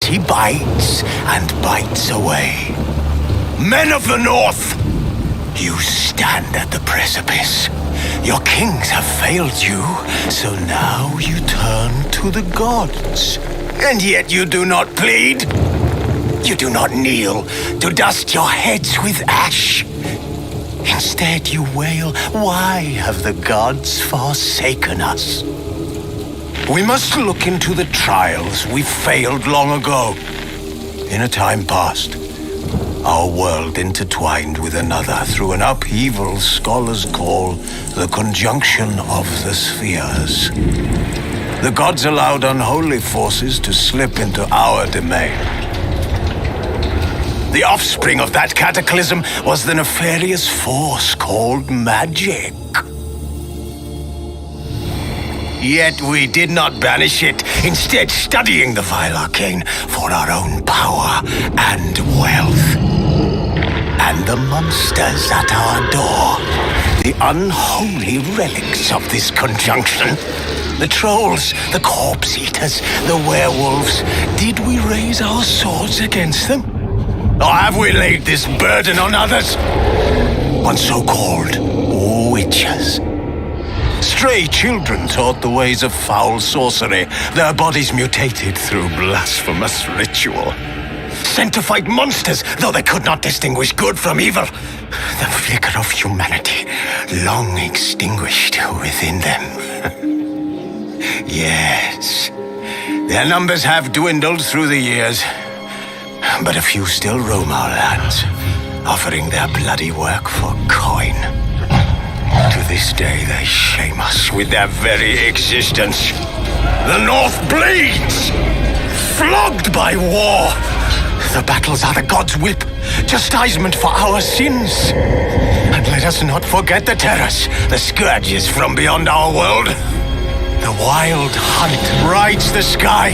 he bites and bites away. Men of the North, you stand at the precipice. Your kings have failed you, so now you turn to the gods. And yet you do not plead. You do not kneel to dust your heads with ash. Instead you wail, why have the gods forsaken us? We must look into the trials we failed long ago. In a time past, our world intertwined with another through an upheaval scholars call the conjunction of the spheres. The gods allowed unholy forces to slip into our domain. The offspring of that cataclysm was the nefarious force called magic. Yet we did not banish it, instead studying the vile arcane for our own power and wealth. And the monsters at our door, the unholy relics of this conjunction, the trolls, the corpse-eaters, the werewolves, did we raise our swords against them? Or have we laid this burden on others? On so-called witches. Stray children taught the ways of foul sorcery, their bodies mutated through blasphemous ritual. Sent to fight monsters, though they could not distinguish good from evil. The flicker of humanity, long extinguished within them. Yes, their numbers have dwindled through the years, but a few still roam our lands, offering their bloody work for coin. To this day, they shame us with their very existence. The North bleeds, flogged by war. The battles are the gods' whip, chastisement for our sins. And let us not forget the terrors, the scourges from beyond our world. The wild hunt rides the sky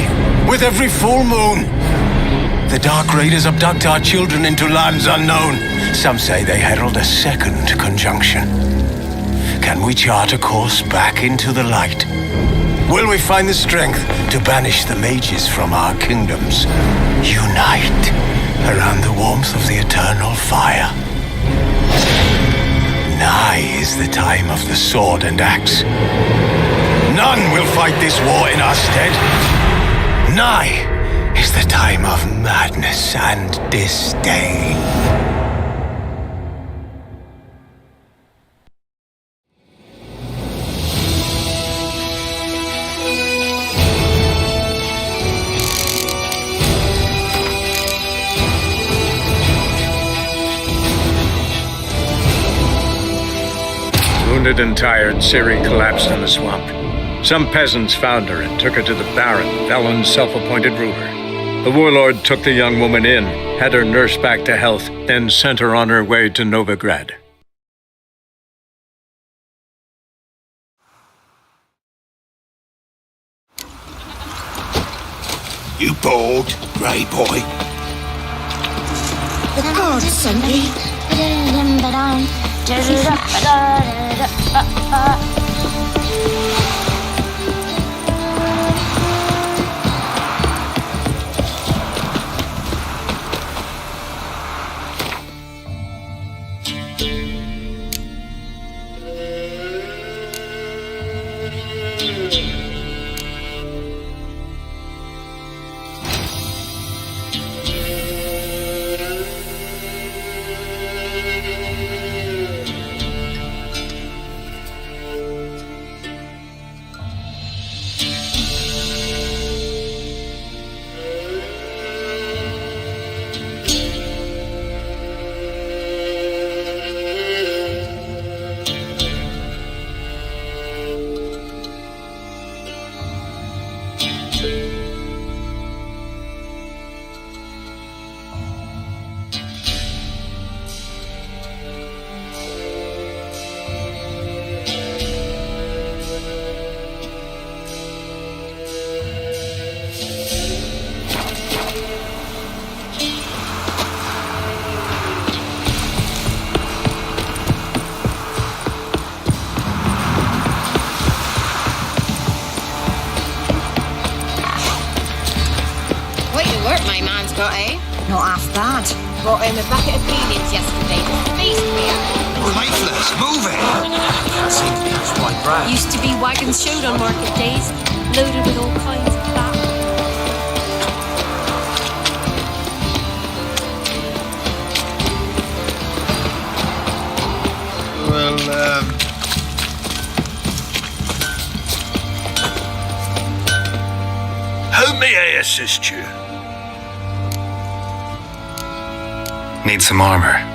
with every full moon. The dark raiders abduct our children into lands unknown. Some say they herald a second conjunction. Can we chart a course back into the light? Will we find the strength to banish the mages from our kingdoms? Unite around the warmth of the eternal fire. Nigh is the time of the sword and axe. None will fight this war in our stead. Nigh is the time of madness and disdain. Wounded and tired, Ciri collapsed in the swamp. Some peasants found her and took her to the Baron, Velen's self-appointed ruler. The warlord took the young woman in, had her nursed back to health, then sent her on her way to Novigrad. You bold, grey boy? The gods sent me. my man's got, eh? Not half bad. Brought him a bucket of beanies yesterday. Just the beast we are. Lifeless, move it! Can't seem to catch white bread. Used to be wagons showed on market days, loaded with all kinds of fat. Well, how may I assist you? Need some armor.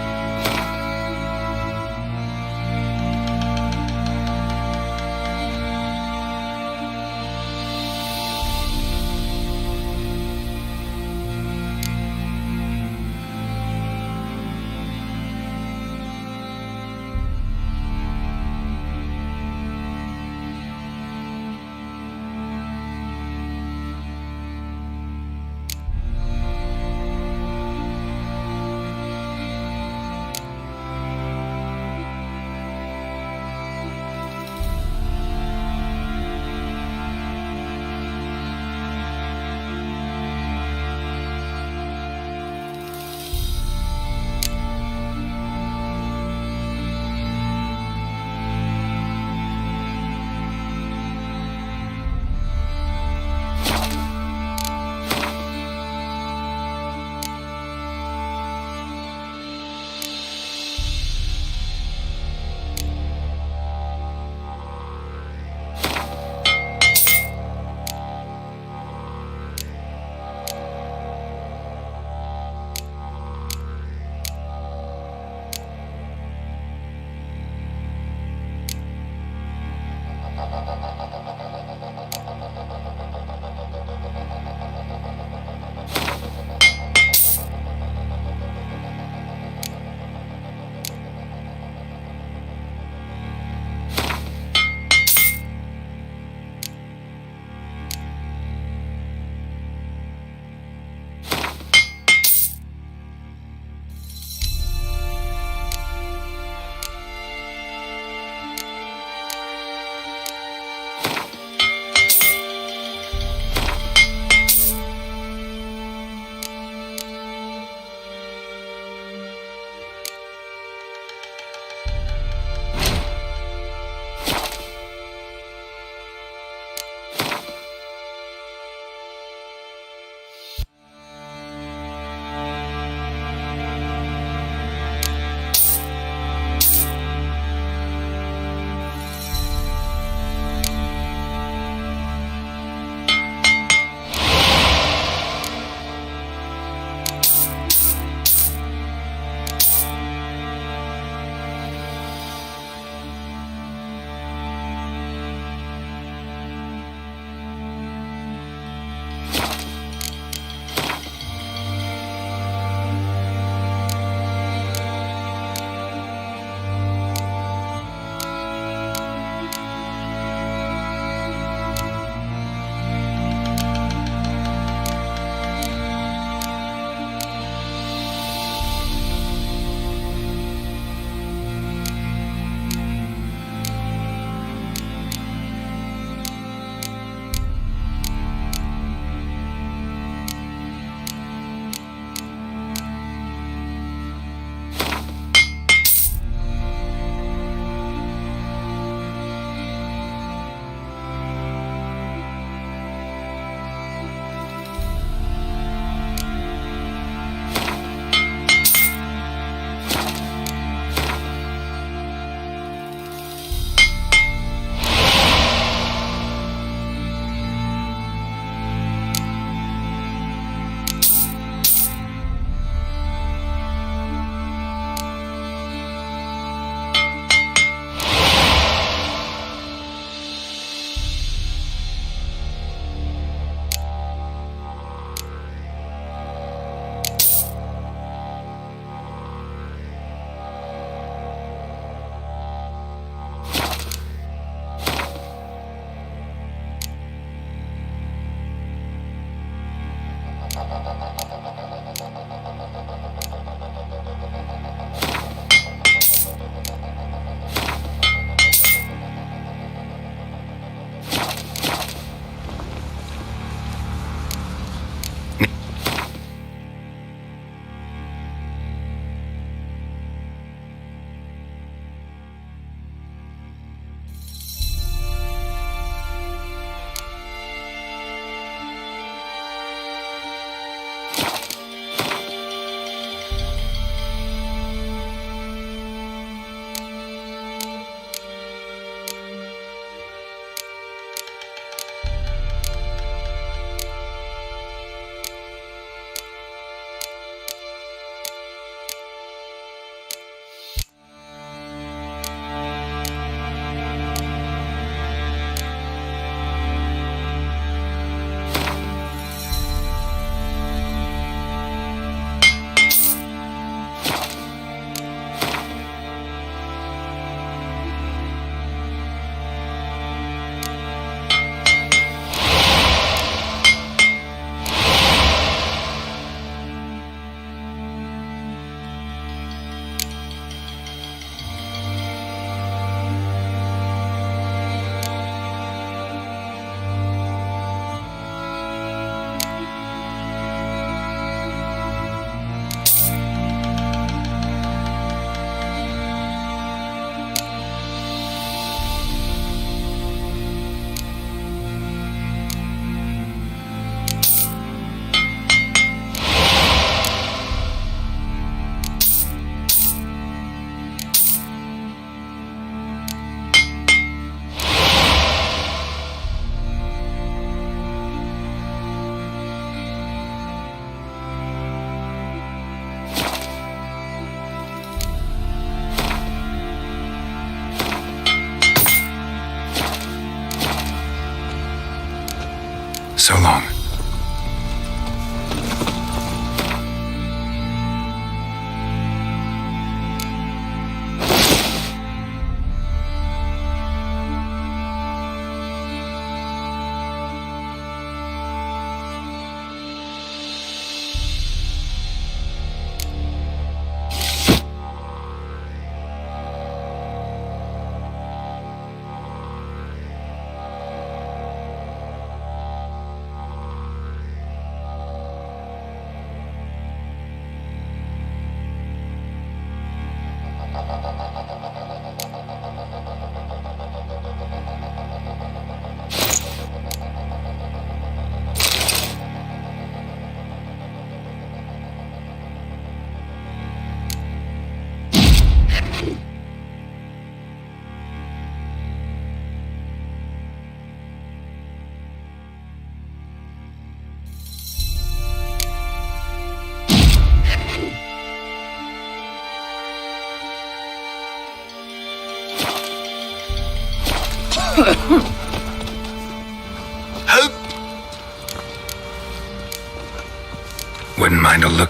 Wouldn't mind a look.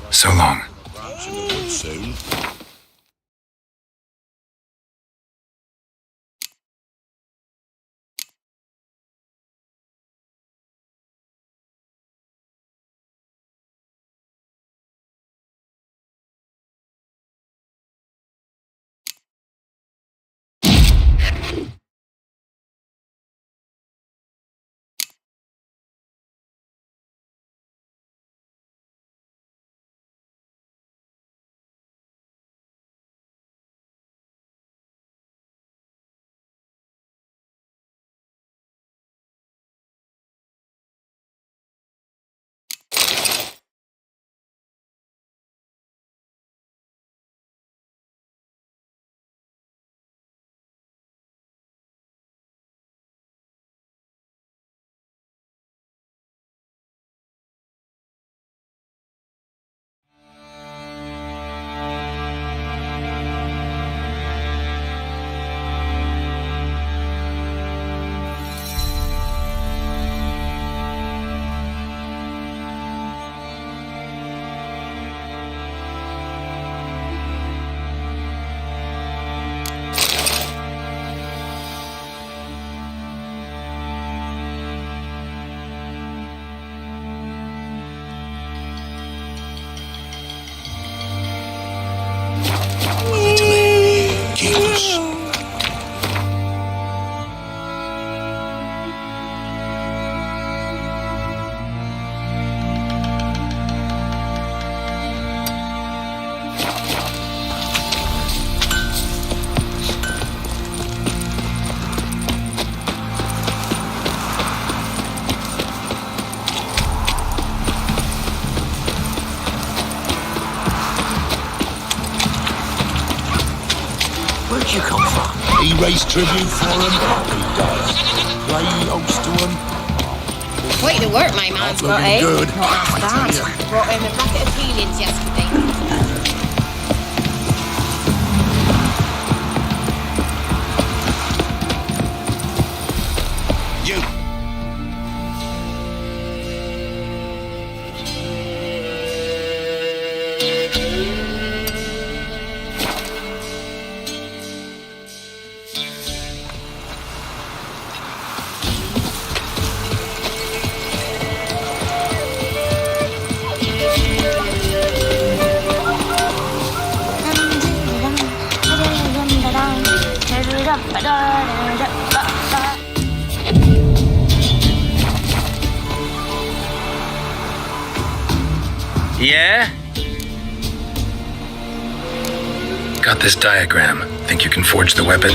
So long. Soon. Where'd you come from? He raised tribute for him. He does. Play host to him. Quite the work my man's got, eh? Good. Not bad. Brought him a bucket of peelings yesterday. You. Yeah? Got this diagram. Think you can forge the weapon?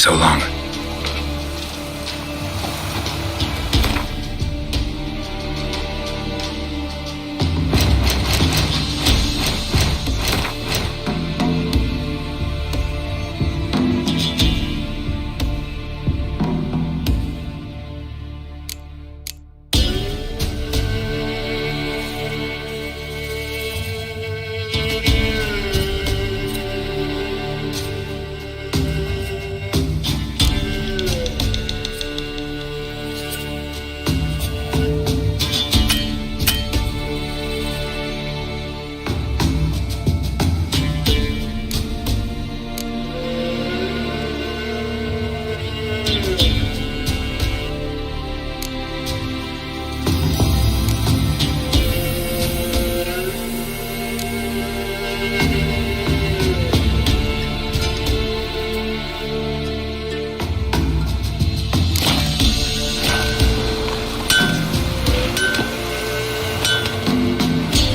So long.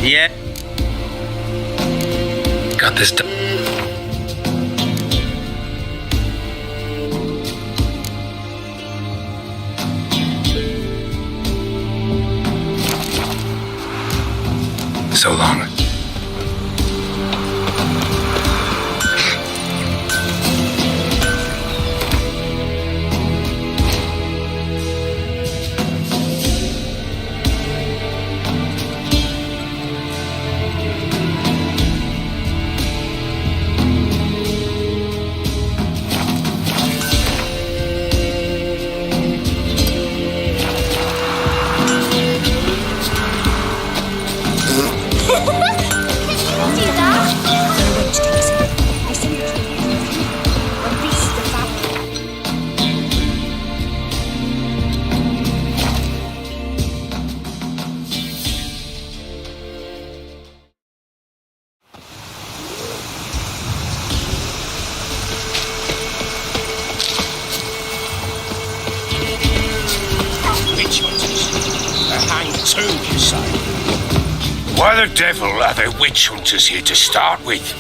Yeah. Got this done. So long. See that? The witch takes it. I see it. Release the family. Witch hunters. A hang too, you say? Why the devil are there witch hunters here to start with?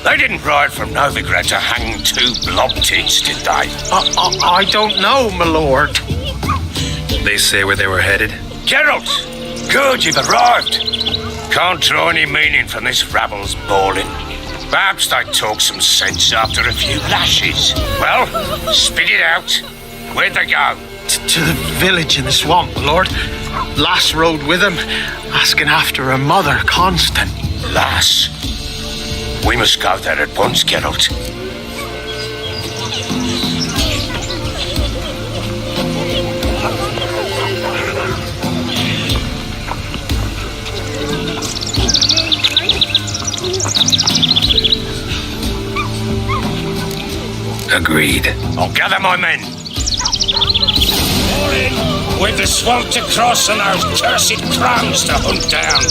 They didn't ride from Novigrad to hang two blob tits, did they? I don't know, my lord. They say where they were headed. Geralt! Good, you've arrived. Can't draw any meaning from this rabble's bawling. Perhaps they talk some sense after a few lashes. Well, spit it out. Where'd they go? To the village in the swamp, my lord. Lass rode with him, asking after her mother, Constant. Lass. We must go there at once, Geralt. Agreed. I'll gather my men. All in. With the swamp to cross and those cursed crows to hunt down.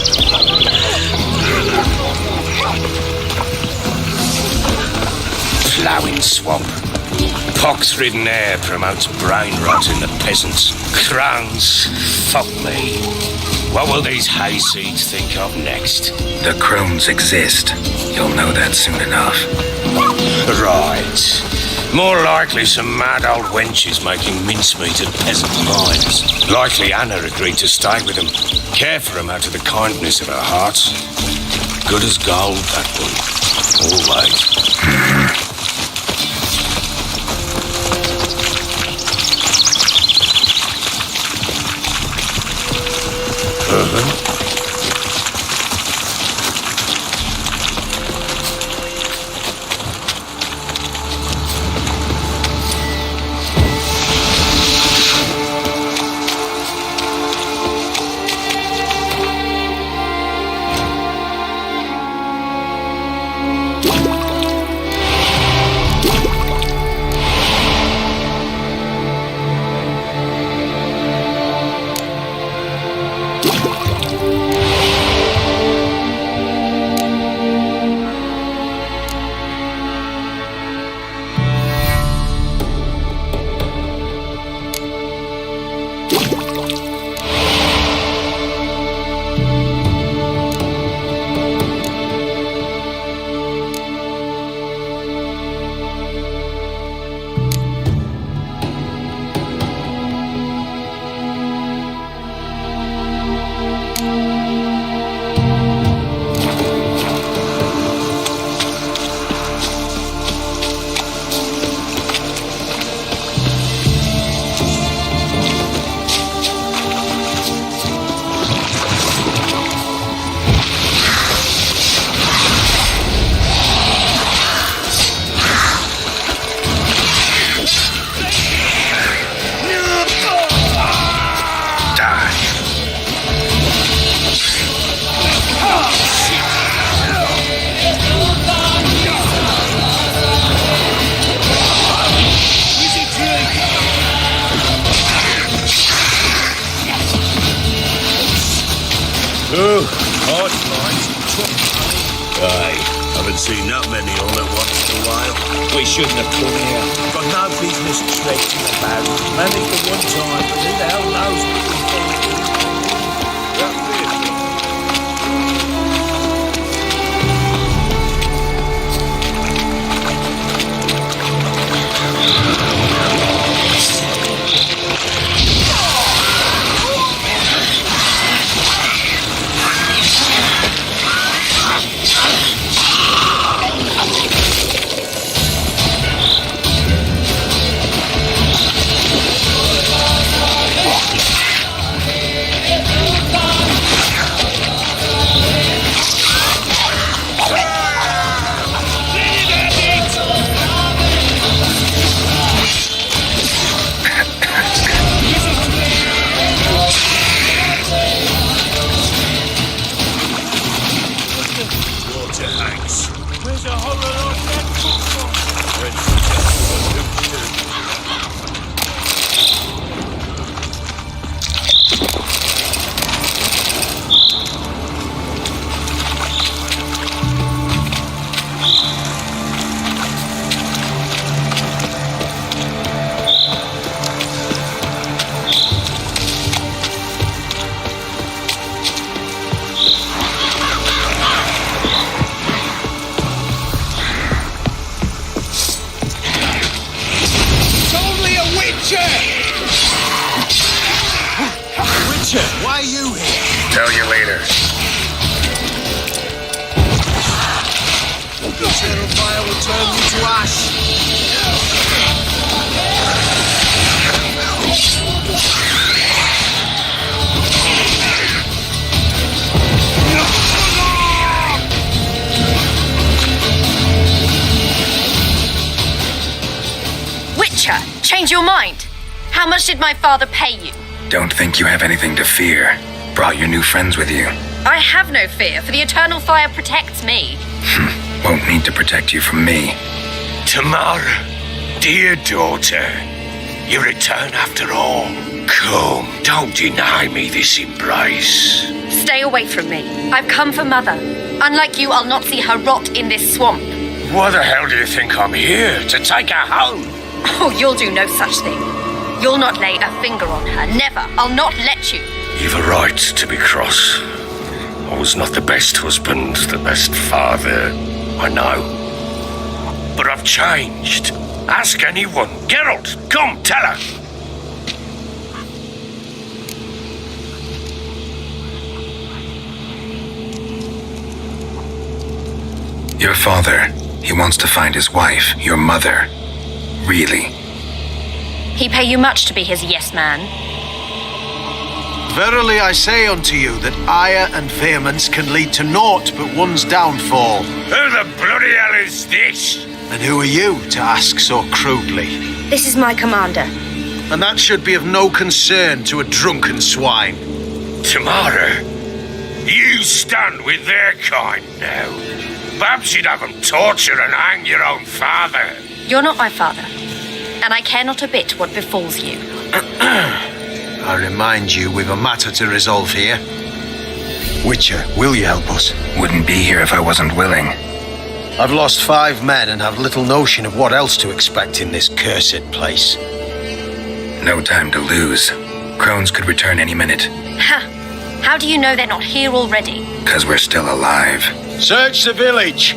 Ploughing swamp. Pox-ridden air promotes brain rot in the peasants. Crowns, fuck me. What will these hayseeds think of next? The crones exist. You'll know that soon enough. Right. More likely some mad old wenches making mincemeat at peasant mines. Likely Anna agreed to stay with them. Care for them out of the kindness of her heart. Good as gold, that one. Always. seen that many on at once in a while. We shouldn't have come here. Got no business traipsing about. Many for one time, but who the hell knows what we can do? That's it. Where's a whole lot of that cook from? When she just why are you here? Tell you later. The eternal fire will turn you to ash. Witcher, change your mind. How much did my father pay you? Don't think you have anything to fear. Brought your new friends with you. I have no fear, for the eternal fire protects me. Won't need to protect you from me. Tamara, dear daughter, you return after all. Come, don't deny me this embrace. Stay away from me. I've come for Mother. Unlike you, I'll not see her rot in this swamp. Why the hell do you think I'm here? To take her home? Oh, you'll do no such thing. You'll not lay a finger on her. Never. I'll not let you. You've a right to be cross. I was not the best husband, the best father, I know. But I've changed. Ask anyone. Geralt, come, tell her. Your father, he wants to find his wife, your mother. Really? He pay you much to be his yes man. Verily I say unto you that ire and vehemence can lead to naught but one's downfall. Who the bloody hell is this? And who are you to ask so crudely? This is my commander. And that should be of no concern to a drunken swine. Tamara, you stand with their kind now. Perhaps you'd have them torture and hang your own father. You're not my father, and I care not a bit what befalls you. I remind you, we've a matter to resolve here. Witcher, will you help us? Wouldn't be here if I wasn't willing. I've lost 5 men and have little notion of what else to expect in this cursed place. No time to lose. Crones could return any minute. Ha! How do you know they're not here already? 'Cause we're still alive. Search the village!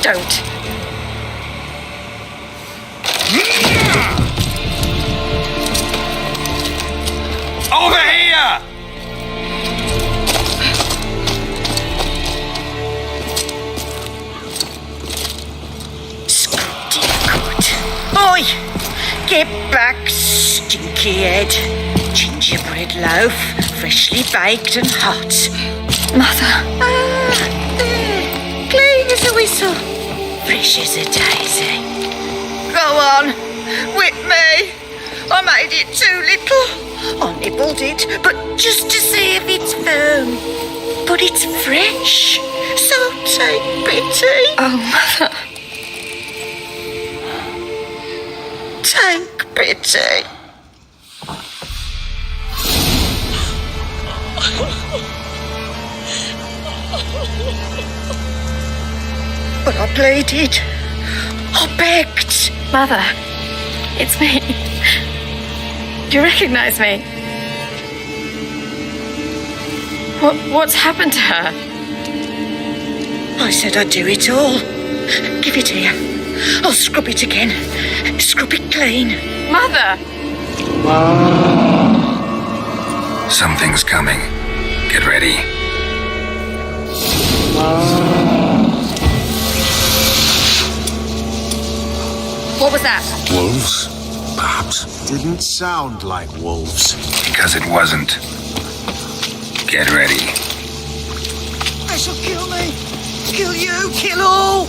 Don't. Over here! Oi! Get back, stinky head. Gingerbread loaf, freshly baked and hot. Mother. There. Clean as a whistle. Fresh as a daisy. Go on. Whip me. I made it too little. I nibbled it, but just to see if it's firm. But it's fresh. So take pity. Oh, Mother. Take pity. But I pleaded. I begged. Mother. It's me. Do you recognise me? What's happened to her? I said I'd do it all. Give it here. I'll scrub it again. Scrub it clean. Mother! Something's coming. Get ready. What was that? Wolves? Perhaps. Didn't sound like wolves. Because it wasn't. Get ready. They shall kill me. Kill you. Kill all.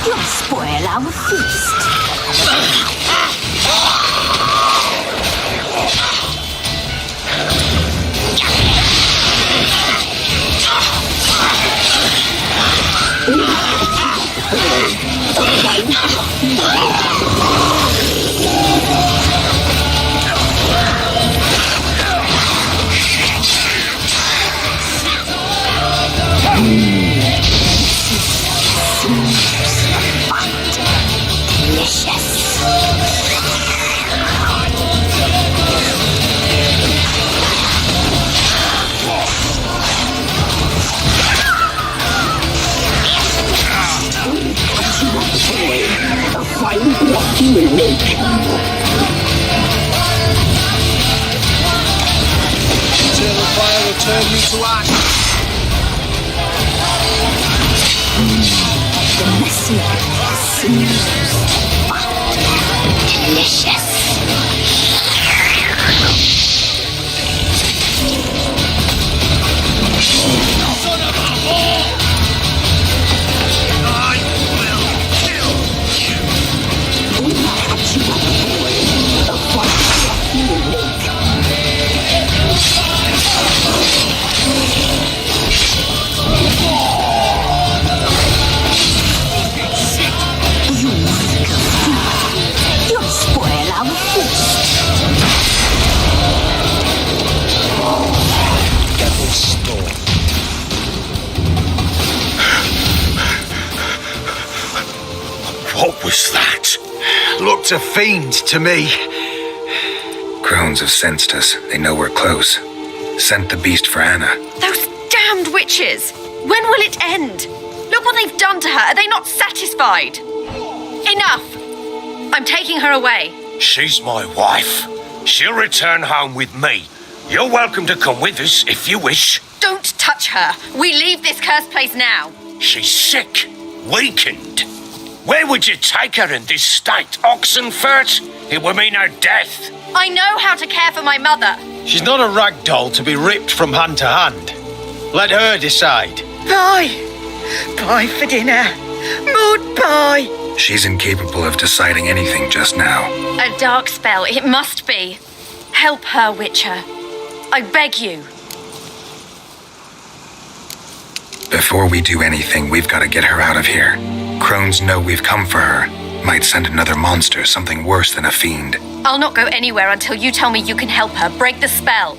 You'll spoil our feast. Eternal fire will turn you to ash. You'll spoil our feast. Devil's storm. What was that? Looked a fiend to me. Crones have sensed us. They know we're close. Sent the beast for Anna. Those damned witches! When will it end? Look what they've done to her. Are they not satisfied? Enough! I'm taking her away. She's my wife. She'll return home with me. You're welcome to come with us if you wish. Don't touch her. We leave this cursed place now. She's sick, weakened. Where would you take her in this state? Oxenfurt? It would mean her death. I know how to care for my mother. She's not a rag doll to be ripped from hand to hand. Let her decide. Pie. Pie for dinner. Mud pie. She's incapable of deciding anything just now. A dark spell. It must be. Help her, Witcher. I beg you. Before we do anything, we've got to get her out of here. Crones know we've come for her. Might send another monster, something worse than a fiend. I'll not go anywhere until you tell me you can help her. Break the spell.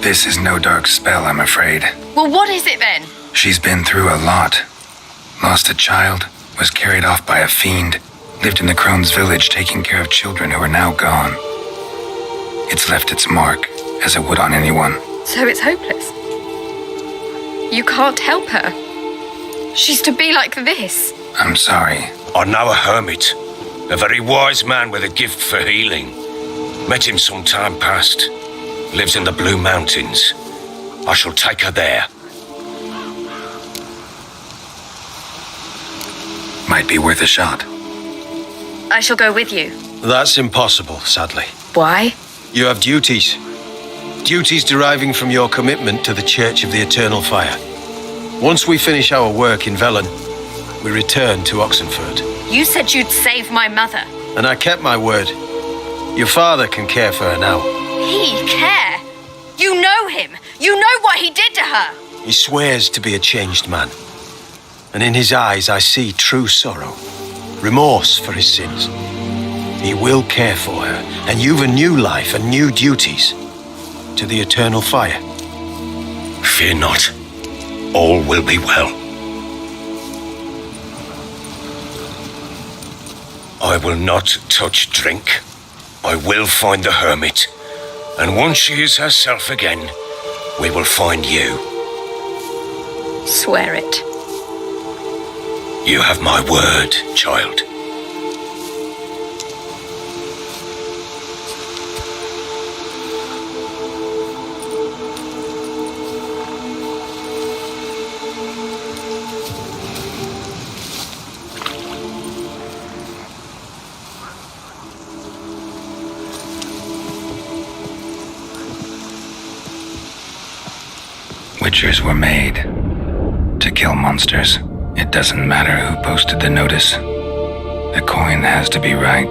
This is no dark spell, I'm afraid. Well, what is it then? She's been through a lot. Lost a child, was carried off by a fiend, lived in the Crone's village taking care of children who are now gone. It's left its mark, as it would on anyone. So it's hopeless. You can't help her. She's to be like this. I'm sorry. I know a hermit, a very wise man with a gift for healing. Met him some time past. Lives in the Blue Mountains. I shall take her there. Might be worth a shot. I shall go with you. That's impossible, sadly. Why? You have duties. Duties deriving from your commitment to the Church of the Eternal Fire. Once we finish our work in Velen, we return to Oxenford. You said you'd save my mother. And I kept my word. Your father can care for her now. He care? You know him. You know what he did to her. He swears to be a changed man. And in his eyes I see true sorrow. Remorse for his sins. He will care for her, and you've a new life and new duties. To the Eternal Fire. Fear not. All will be well. I will not touch drink. I will find the hermit. And once she is herself again, we will find you. Swear it. You have my word, child. Witchers were made to kill monsters. It doesn't matter who posted the notice. The coin has to be right.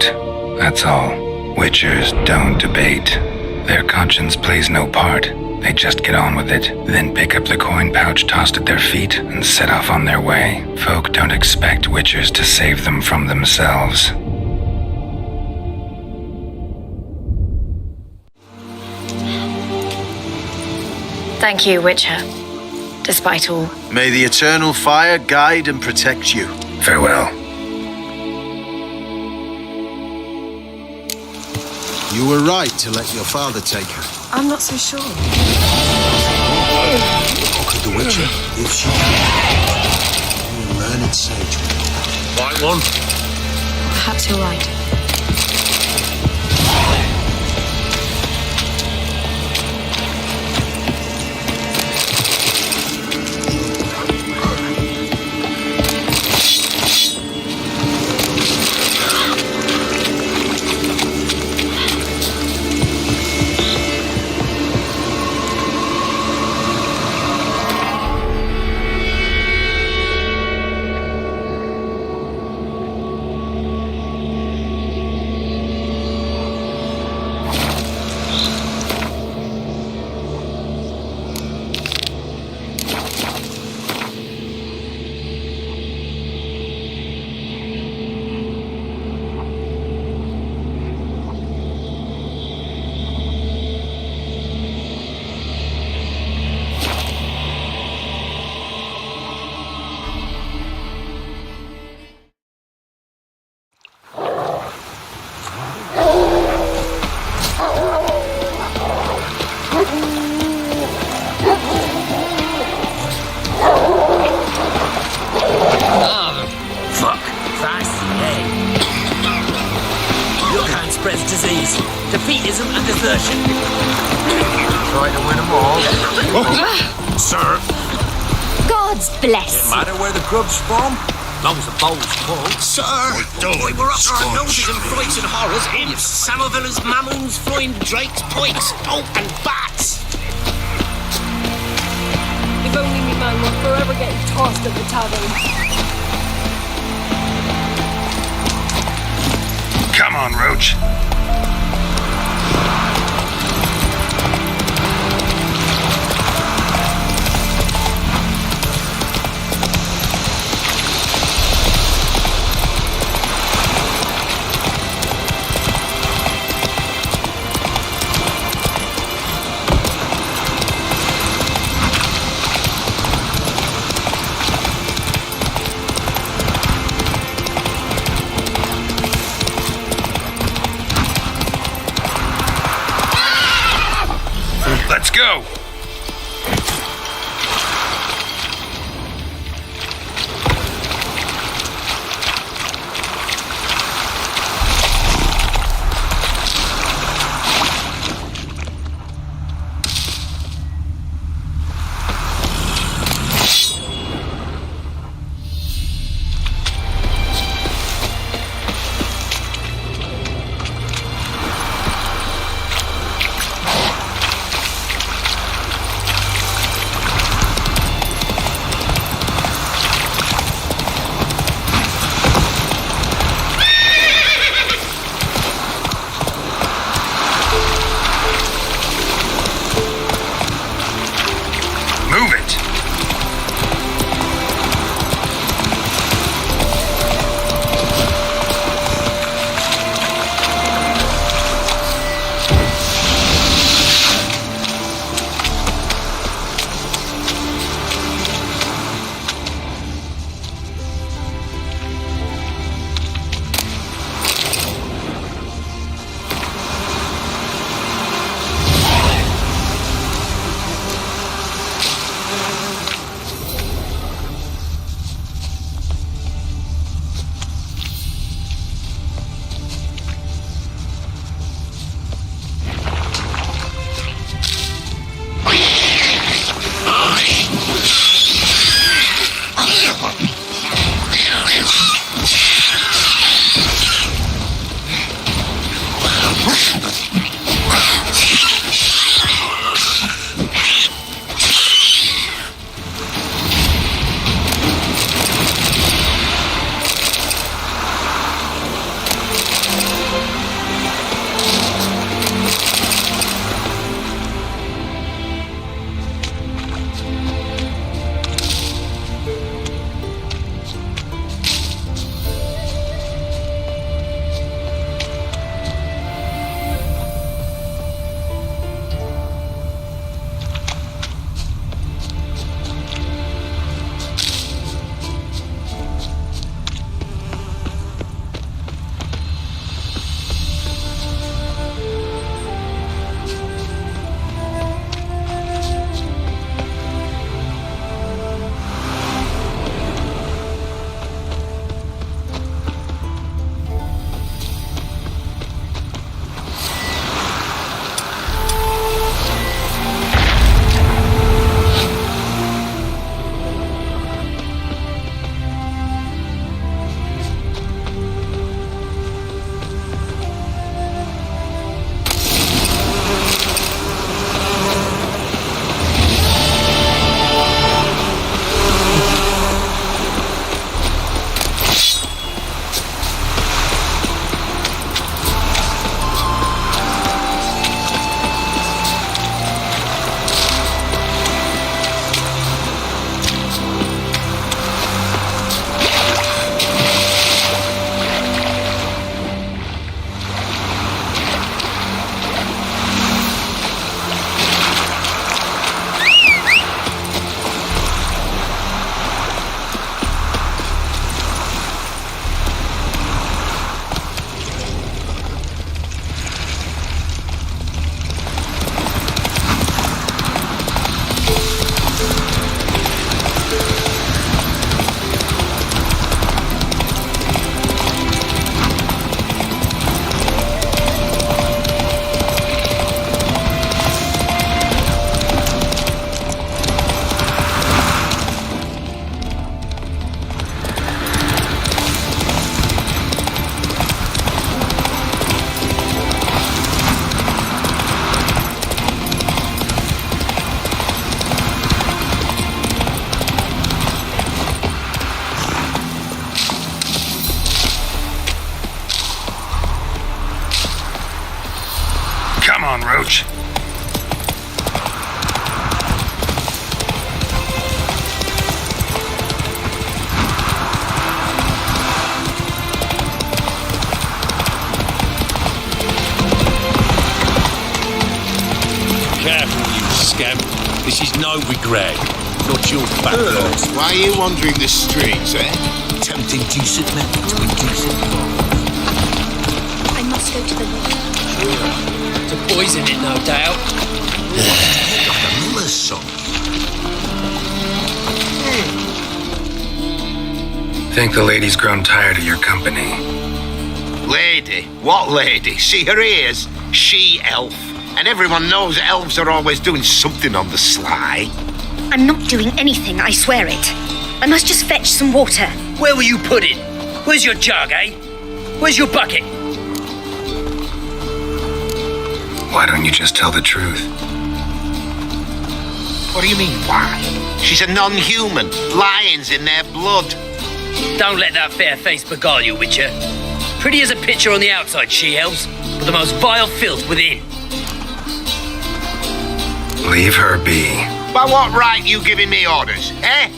That's all. Witchers don't debate. Their conscience plays no part. They just get on with it, then pick up the coin pouch tossed at their feet and set off on their way. Folk don't expect witchers to save them from themselves. Thank you, Witcher. Despite all. May the Eternal Fire guide and protect you. Farewell. You were right to let your father take her. I'm not so sure. Could the Witcher, if she can, you will learn it sage. Right one. Perhaps you're right. disease, defeatism and desertion. Try to win them all. Sir. God's bless. Doesn't matter where the grub's from, long as the bowl's full. Sir! Boy, we're up to our noses in frights and horrors. Imps, Samovillas, Mamoons, flying drakes, pikes, and bats. If only me man were forever getting tossed at the tavern. Come on, Roach. Let's go! on, Roach. Careful, you scamp. This is no regret. Not your fat loss. Why are you wandering the streets, eh? Tempting decent men to indecent I must go to the water. To poison it, no doubt. Another song. Think the lady's grown tired of your company. Lady? What lady? See her ears? She-elf. And everyone knows elves are always doing something on the sly. I'm not doing anything, I swear it. I must just fetch some water. Where will you put it? Where's your jug, eh? Where's your bucket? Why don't you just tell the truth? What do you mean, why? She's a non-human. Lions in their blood. Don't let that fair face beguile you, Witcher. Pretty as a picture on the outside, she-elves, but the most vile filth within. Leave her be. By what right you giving me orders, eh?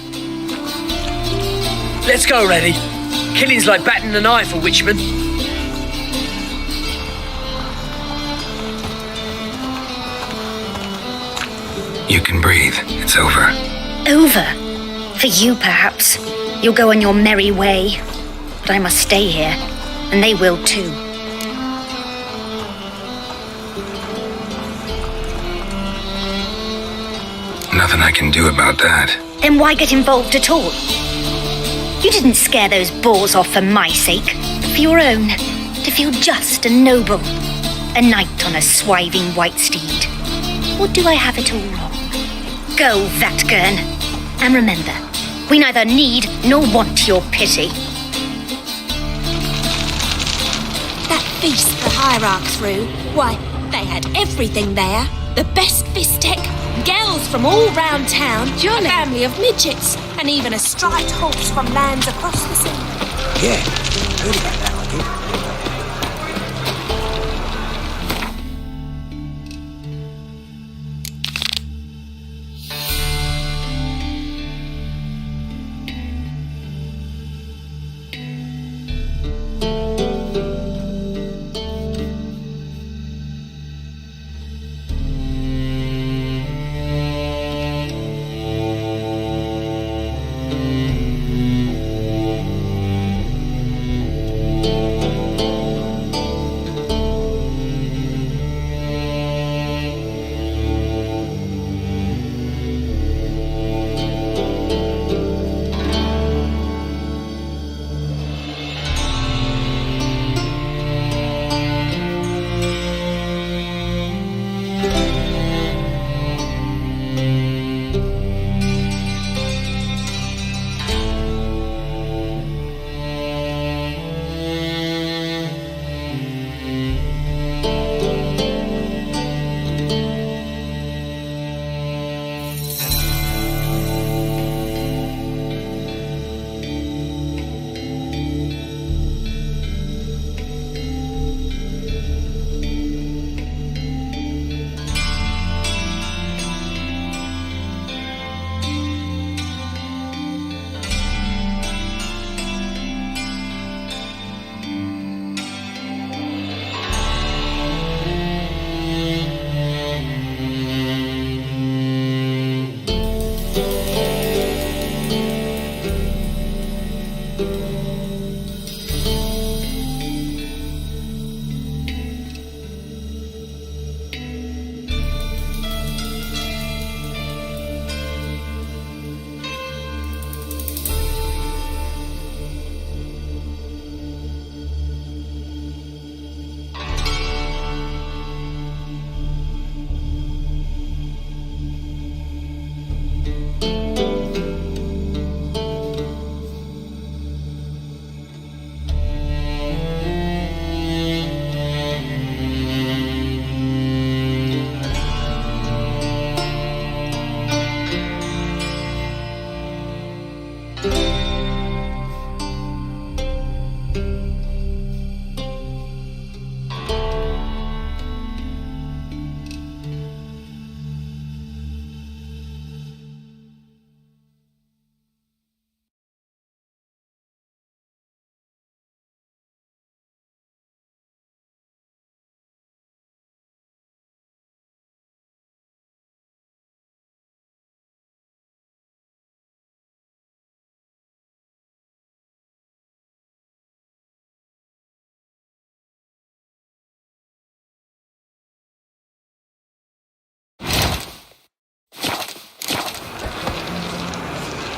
Let's go, Reddy. Killing's like batting an eye for Witchman. You can breathe. It's over. Over? For you, perhaps. You'll go on your merry way. But I must stay here, and they will too. Nothing I can do about that. Then why get involved at all? You didn't scare those boars off for my sake, but for your own. To feel just and noble. A knight on a swiving white steed. Or do I have it all wrong? Go, Vatgern. And remember, we neither need nor want your pity. That feast the Hierarch threw, why, they had everything there. The best bistec, girls from all round town, a family of midgets, and even a striped horse from lands across the sea. Yeah, heard about that, I did.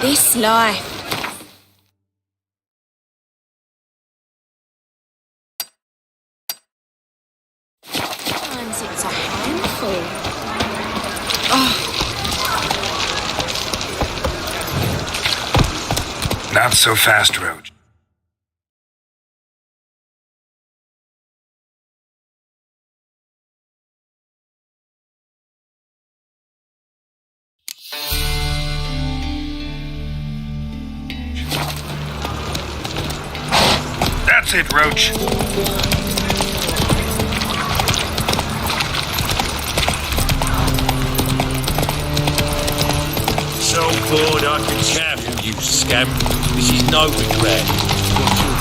This life. Sometimes it's a handful. Not so fast, Roach. That's it, Roach. So bored I can chaff you scamp. This is no regret. Not your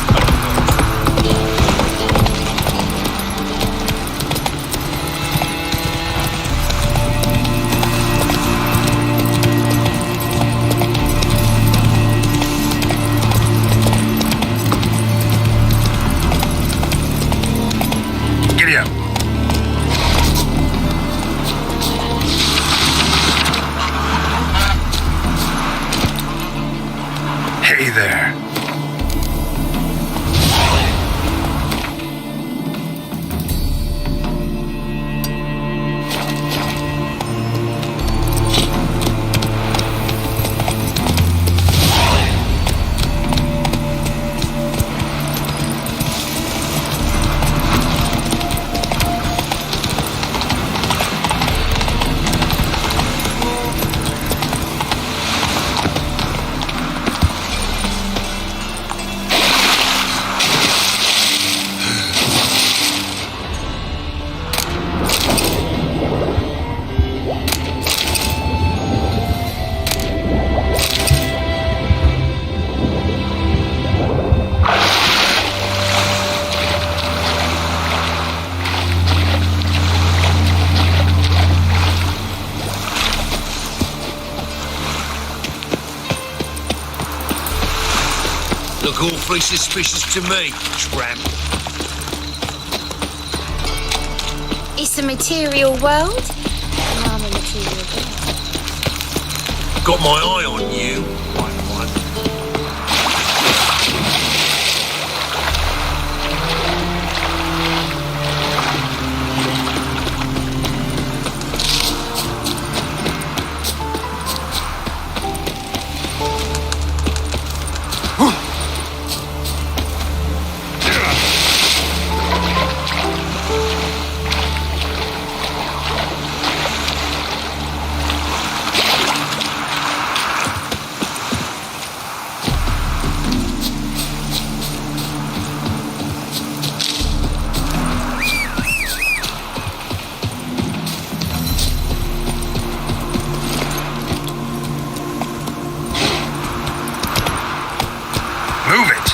Giddy up. Hey there. Look awfully suspicious to me, tramp. It's a material world, and I'm a material girl. Got my eye on you, one. Move it.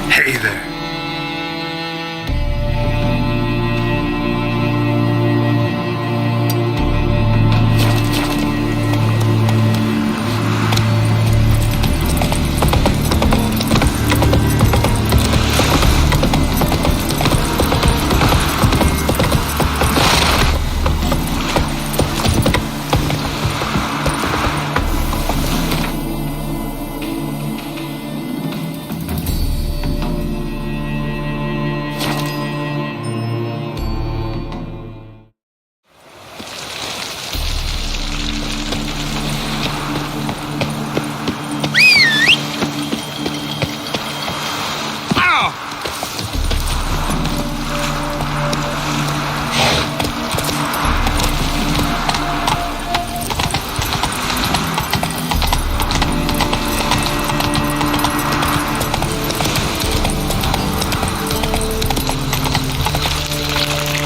Hey there.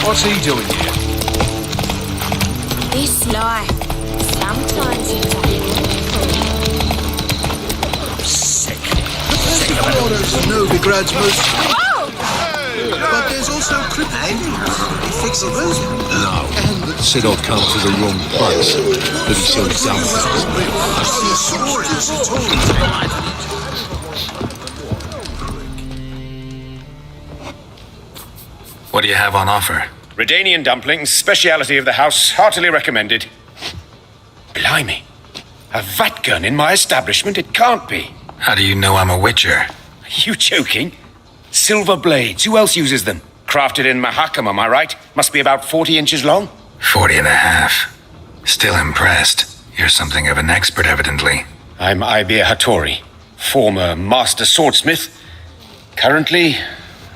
What's he doing here? this life? Sometimes it's Orders of Novigrad's most... But there's also Cripple. He fixes those. No. Sidor come to the wrong place. But he sells dumplings. What do you have on offer? Redanian dumplings, speciality of the house, heartily recommended. Blimey. A vat gun in my establishment? It can't be. How do you know I'm a witcher? Are you joking? Silver blades, who else uses them? Crafted in Mahakam, am I right? Must be about 40 inches long? 40 and a half. Still impressed. You're something of an expert, evidently. I'm Ibir Hattori, former master swordsmith, currently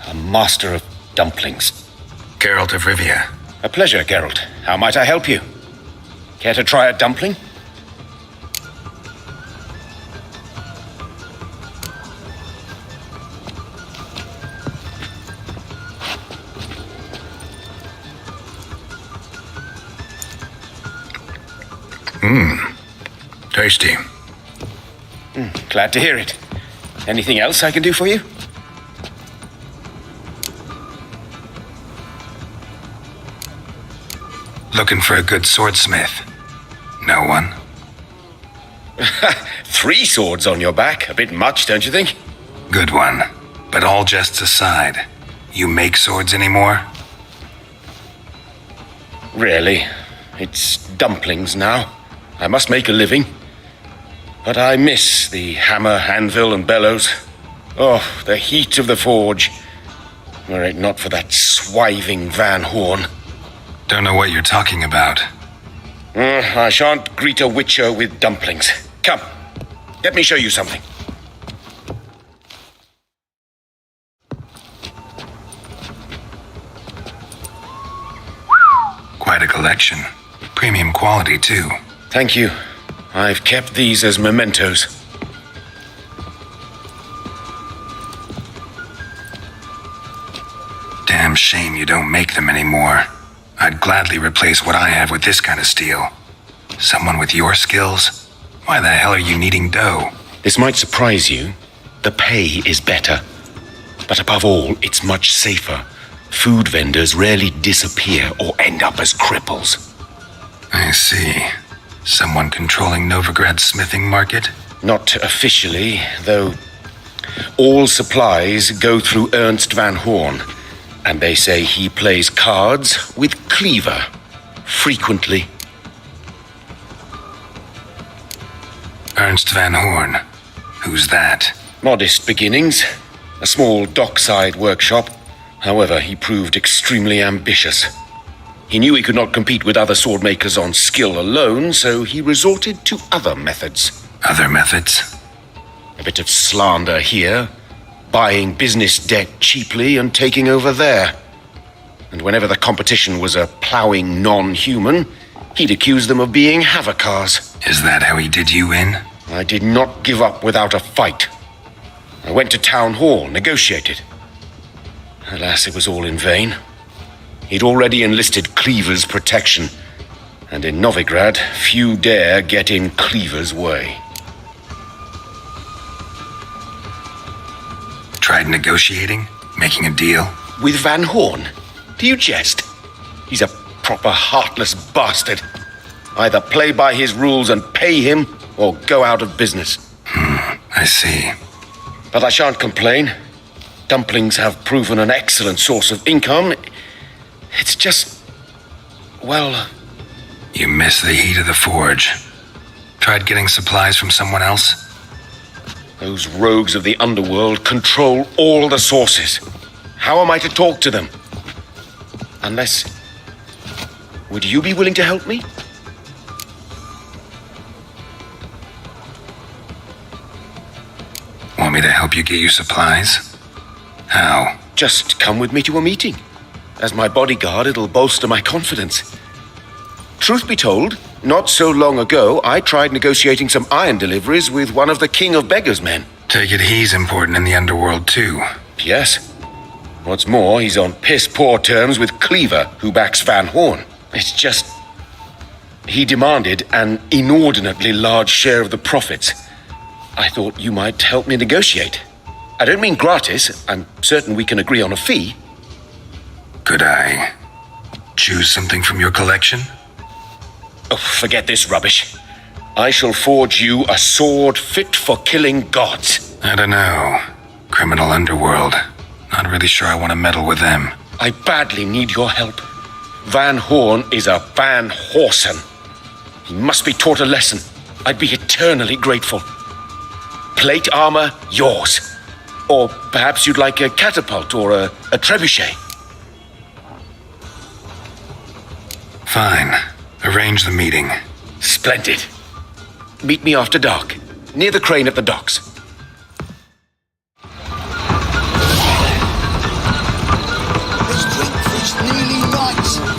a master of dumplings. Geralt of Rivia. A pleasure, Geralt. How might I help you? Care to try a dumpling? Tasty. Glad to hear it. Anything else I can do for you? Looking for a good swordsmith. No one? 3 swords on your back. A bit much, don't you think? Good one. But all jests aside, you make swords anymore? Really? It's dumplings now. I must make a living. But I miss the hammer, anvil, and bellows. Oh, the heat of the forge. Were it not for that swiving Van Horn. Don't know what you're talking about. I shan't greet a witcher with dumplings. Come, let me show you something. Quite a collection. Premium quality, too. Thank you. I've kept these as mementos. Damn shame you don't make them anymore. I'd gladly replace what I have with this kind of steel. Someone with your skills? Why the hell are you needing dough? This might surprise you. The pay is better. But above all, it's much safer. Food vendors rarely disappear or end up as cripples. I see. Someone controlling Novigrad's smithing market? Not officially, though all supplies go through Ernst Van Horn. And they say he plays cards with Cleaver. Frequently. Ernst Van Horn. Who's that? Modest beginnings. A small dockside workshop. However, he proved extremely ambitious. He knew he could not compete with other sword makers on skill alone, so he resorted to other methods. Other methods? A bit of slander here, buying business debt cheaply and taking over there. And whenever the competition was a ploughing non-human, he'd accuse them of being Havocars. Is that how he did you in? I did not give up without a fight. I went to town hall, negotiated. Alas, it was all in vain. He'd already enlisted Cleaver's protection, and in Novigrad, few dare get in Cleaver's way. Tried negotiating? Making a deal? With Van Horn? Do you jest? He's a proper heartless bastard. Either play by his rules and pay him, or go out of business. I see. But I shan't complain. Dumplings have proven an excellent source of income. It's just... well... You miss the heat of the forge. Tried getting supplies from someone else? Those rogues of the underworld control all the sources. How am I to talk to them? Unless... would you be willing to help me? Want me to help you get you supplies? How? Just come with me to a meeting. As my bodyguard, it'll bolster my confidence. Truth be told, not so long ago, I tried negotiating some iron deliveries with one of the King of Beggars' men. Take it he's important in the underworld, too. Yes. What's more, he's on piss-poor terms with Cleaver, who backs Van Horn. It's just... He demanded an inordinately large share of the profits. I thought you might help me negotiate. I don't mean gratis. I'm certain we can agree on a fee. Could I choose something from your collection? Oh, forget this rubbish. I shall forge you a sword fit for killing gods. I don't know. Criminal underworld. Not really sure I want to meddle with them. I badly need your help. Van Horn is a Van Horsen. He must be taught a lesson. I'd be eternally grateful. Plate armor, yours. Or perhaps you'd like a catapult or a trebuchet. Fine. Arrange the meeting. Splendid. Meet me after dark, near the crane at the docks. This drink is nearly right.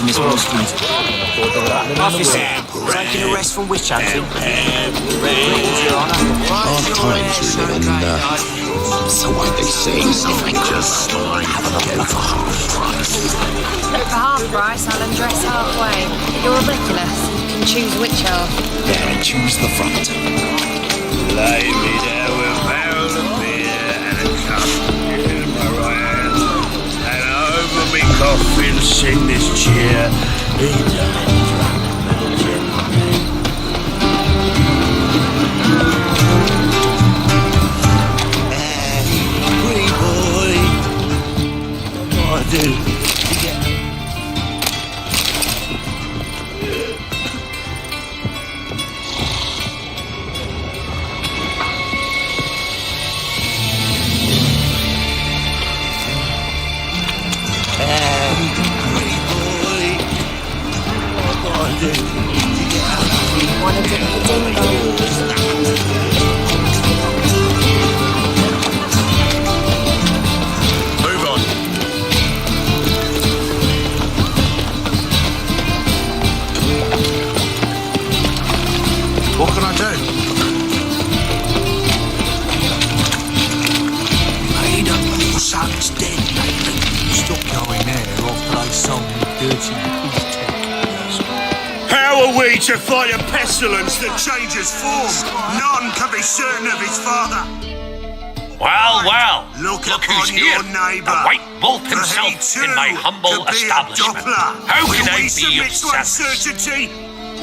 in this one street. Officer, taking a rest from witch hunting. Hard times we live in, so why they say something just have another look for half price. For half price, I'll undress halfway. You're ridiculous. You can choose which half. There, choose the front. Lay me there with a barrel of beer and a cup in my right hand. And over me coffin sing this cheer. Pretty boy. What I do? Move on. What can I do? Made up your son's dead, mate. Stop going there after they sold me dirty beef. How are we to fight a pestilence that changes form? None can be certain of his father. Well, Look who's upon here. your neighbour. The White Wolf For he himself too in my humble could be a establishment. Doppler. How can Will I we be of submit to service? uncertainty?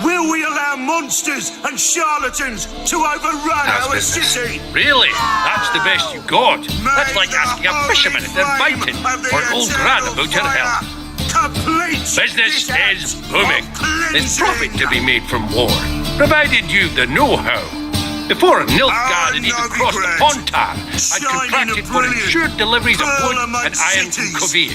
Will we allow monsters and charlatans to overrun How's our business? city? Really? That's the best you got? That's like asking a fisherman if they're biting or an old gran about her health. Business is booming. There's profit to be made from war, provided you've the know-how. Before Nilfgaard had even crossed the Pontar, I'd contracted for insured deliveries of wood and iron from Kovir.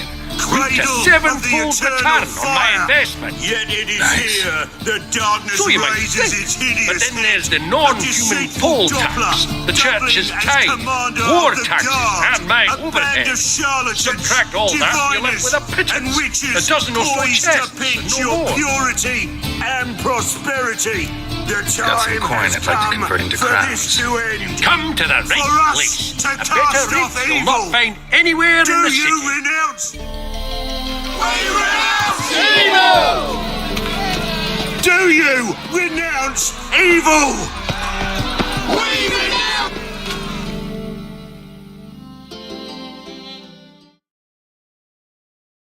Reaped a sevenfold return on my investment. Yet it is here the darkness So you might raises think, its hideous but then head. there's the A non-human deceitful poll Doppler, tax, the church's doubling as tithe, commander war of the taxes, guard. and my A band overhead. of charlatans, Subtract all that, you're left with a diviners, pittance, and witches a dozen or so poised chests, to pinch and no your more. purity and prosperity. The Got some time coin has I'd like to come convert into for crowns. this to end. Come to the right For us place. to A cast better off rate you'll evil. not find anywhere Do in the you city. renounce? Do you renounce evil?